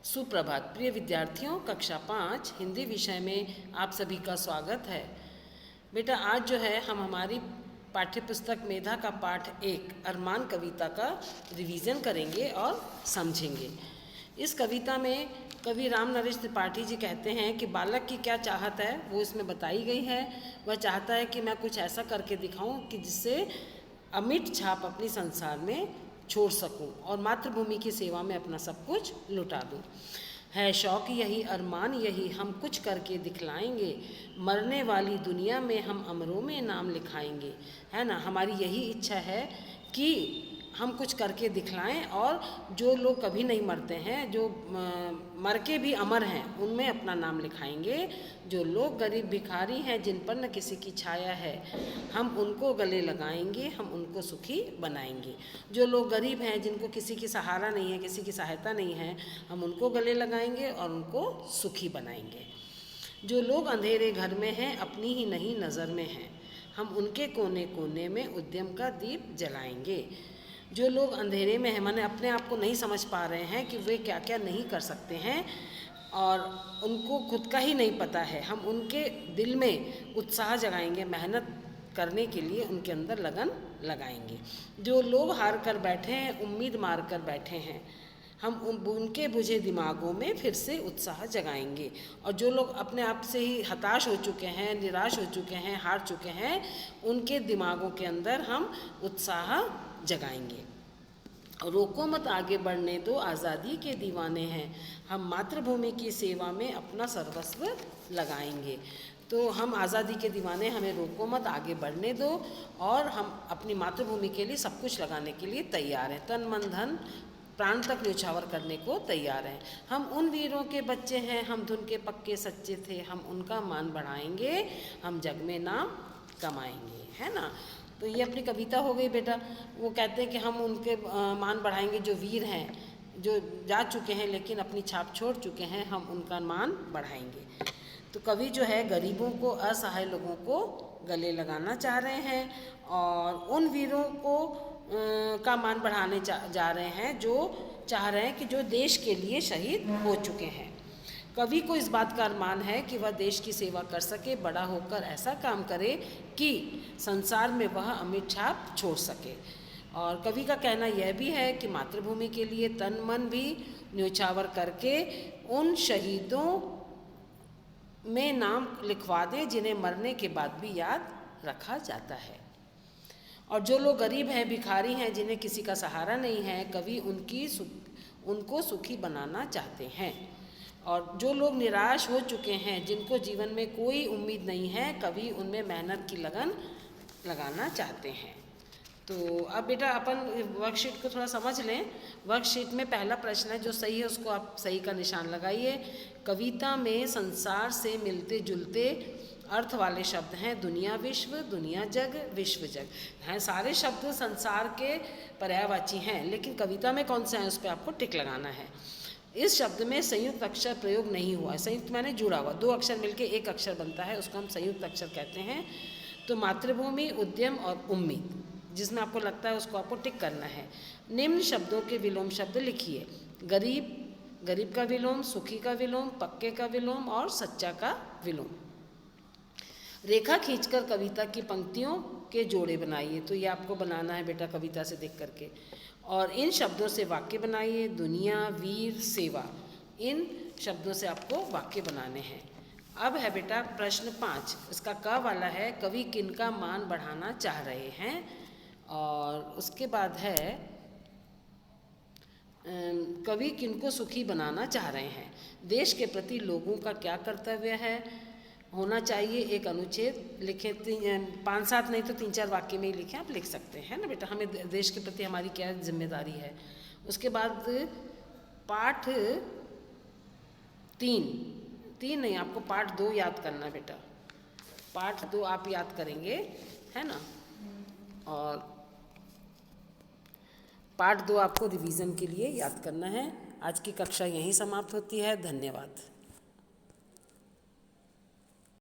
सुप्रभात प्रिय विद्यार्थियों, कक्षा 5 हिंदी विषय में आप सभी का स्वागत है। बेटा आज जो है हम हमारी पाठ्यपुस्तक मेधा का पाठ 1 अरमान कविता का रिवीजन करेंगे और समझेंगे। इस कविता में कवि राम नरेश त्रिपाठी जी कहते हैं कि बालक की क्या चाहत है वो इसमें बताई गई है। वह चाहता है कि मैं कुछ ऐसा करके दिखाऊं कि जिससे अमिट छाप अपनी संसार में छोड़ सकूं और मातृभूमि की सेवा में अपना सब कुछ लुटा दूं। है शौक यही, अरमान यही, हम कुछ करके दिखलाएंगे, मरने वाली दुनिया में हम अमरों में नाम लिखाएंगे। है ना, हमारी यही इच्छा है कि हम कुछ करके दिखलाएं और जो लोग कभी नहीं मरते हैं, जो मर के भी अमर हैं, उनमें अपना नाम लिखाएंगे। जो लोग गरीब भिखारी हैं, जिन पर न किसी की छाया है, हम उनको गले लगाएंगे, हम उनको सुखी बनाएंगे। जो लोग गरीब हैं, जिनको किसी की सहारा नहीं है, किसी की सहायता नहीं है, हम उनको गले लगाएंगे और उनको सुखी बनाएंगे। जो लोग अंधेरे घर में हैं, अपनी ही नहीं नज़र में हैं, हम उनके कोने कोने में उद्यम का दीप जलाएंगे। जो लोग अंधेरे में हैं, माने अपने आप को नहीं समझ पा रहे हैं कि वे क्या क्या नहीं कर सकते हैं और उनको खुद का ही नहीं पता है, हम उनके दिल में उत्साह जगाएंगे, मेहनत करने के लिए उनके अंदर लगन लगाएंगे। जो लोग हार कर बैठे हैं, उम्मीद मार कर बैठे हैं, हम उनके बुझे दिमागों में फिर से उत्साह जगाएंगे। और जो लोग अपने आप से ही हताश हो चुके हैं, निराश हो चुके हैं, हार चुके हैं, उनके दिमागों के अंदर हम उत्साह जगाएंगे। रोको मत आगे बढ़ने दो, आज़ादी के दीवाने हैं, हम मातृभूमि की सेवा में अपना सर्वस्व लगाएंगे। तो हम आज़ादी के दीवाने, हमें रोको मत, आगे बढ़ने दो और हम अपनी मातृभूमि के लिए सब कुछ लगाने के लिए तैयार हैं। तन मन धन प्राण तक न्यौछावर करने को तैयार हैं। हम उन वीरों के बच्चे हैं, हम धुन के पक्के सच्चे थे, हम उनका मान बढ़ाएंगे, हम जग में नाम कमाएंगे। है ना, तो ये अपनी कविता हो गई बेटा। वो कहते हैं कि हम उनके मान बढ़ाएंगे, जो वीर हैं, जो जा चुके हैं लेकिन अपनी छाप छोड़ चुके हैं, हम उनका मान बढ़ाएंगे। तो कवि जो है गरीबों को, असहाय लोगों को गले लगाना चाह रहे हैं और उन वीरों को का मान बढ़ाने जा रहे हैं जो चाह रहे हैं कि जो देश के लिए शहीद हो चुके हैं। कवि को इस बात का अरमान है कि वह देश की सेवा कर सके, बड़ा होकर ऐसा काम करे कि संसार में वह अमिट छाप छोड़ सके। और कवि का कहना यह भी है कि मातृभूमि के लिए तन मन भी न्यौछावर करके उन शहीदों में नाम लिखवा दे जिन्हें मरने के बाद भी याद रखा जाता है। और जो लोग गरीब हैं, भिखारी हैं, जिन्हें किसी का सहारा नहीं है, कवि उनको सुखी बनाना चाहते हैं। और जो लोग निराश हो चुके हैं, जिनको जीवन में कोई उम्मीद नहीं है, कवि उनमें मेहनत की लगन लगाना चाहते हैं। तो अब बेटा अपन वर्कशीट को थोड़ा समझ लें। वर्कशीट में पहला प्रश्न है, जो सही है उसको आप सही का निशान लगाइए। कविता में संसार से मिलते जुलते अर्थ वाले शब्द हैं दुनिया विश्व, दुनिया जग, विश्व जग हैं। सारे शब्द संसार के पर्यायवाची हैं, लेकिन कविता में कौन से हैं उस पर आपको टिक लगाना है। इस शब्द में संयुक्त अक्षर प्रयोग नहीं हुआ है। संयुक्त माने जुड़ा हुआ, दो अक्षर मिलके एक अक्षर बनता है, उसको हम संयुक्त अक्षर कहते हैं। तो मातृभूमि, उद्यम और उम्मीद, जिसमें आपको लगता है उसको आपको टिक करना है। निम्न शब्दों के विलोम शब्द लिखिए। गरीब, गरीब का विलोम, सुखी का विलोम, पक्के का विलोम और सच्चा का विलोम। रेखा खींचकर कविता की पंक्तियों के जोड़े बनाइए। तो ये आपको बनाना है बेटा कविता से देख करके। और इन शब्दों से वाक्य बनाइए। दुनिया, वीर, सेवा, इन शब्दों से आपको वाक्य बनाने हैं। अब है बेटा प्रश्न 5, इसका क वाला है, कवि किनका मान बढ़ाना चाह रहे हैं। और उसके बाद है कवि किनको सुखी बनाना चाह रहे हैं। देश के प्रति लोगों का क्या कर्तव्य है होना चाहिए। एक अनुच्छेद लिखें, 5-7 नहीं तो 3-4 वाक्य में ही लिखें, आप लिख सकते हैं ना बेटा, हमें देश के प्रति हमारी क्या जिम्मेदारी है। उसके बाद पाठ 3 नहीं, आपको पाठ 2 याद करना बेटा। पाठ 2 आप याद करेंगे, है ना। और पाठ 2 आपको रिवीजन के लिए याद करना है। आज की कक्षा यहीं समाप्त होती है। धन्यवाद।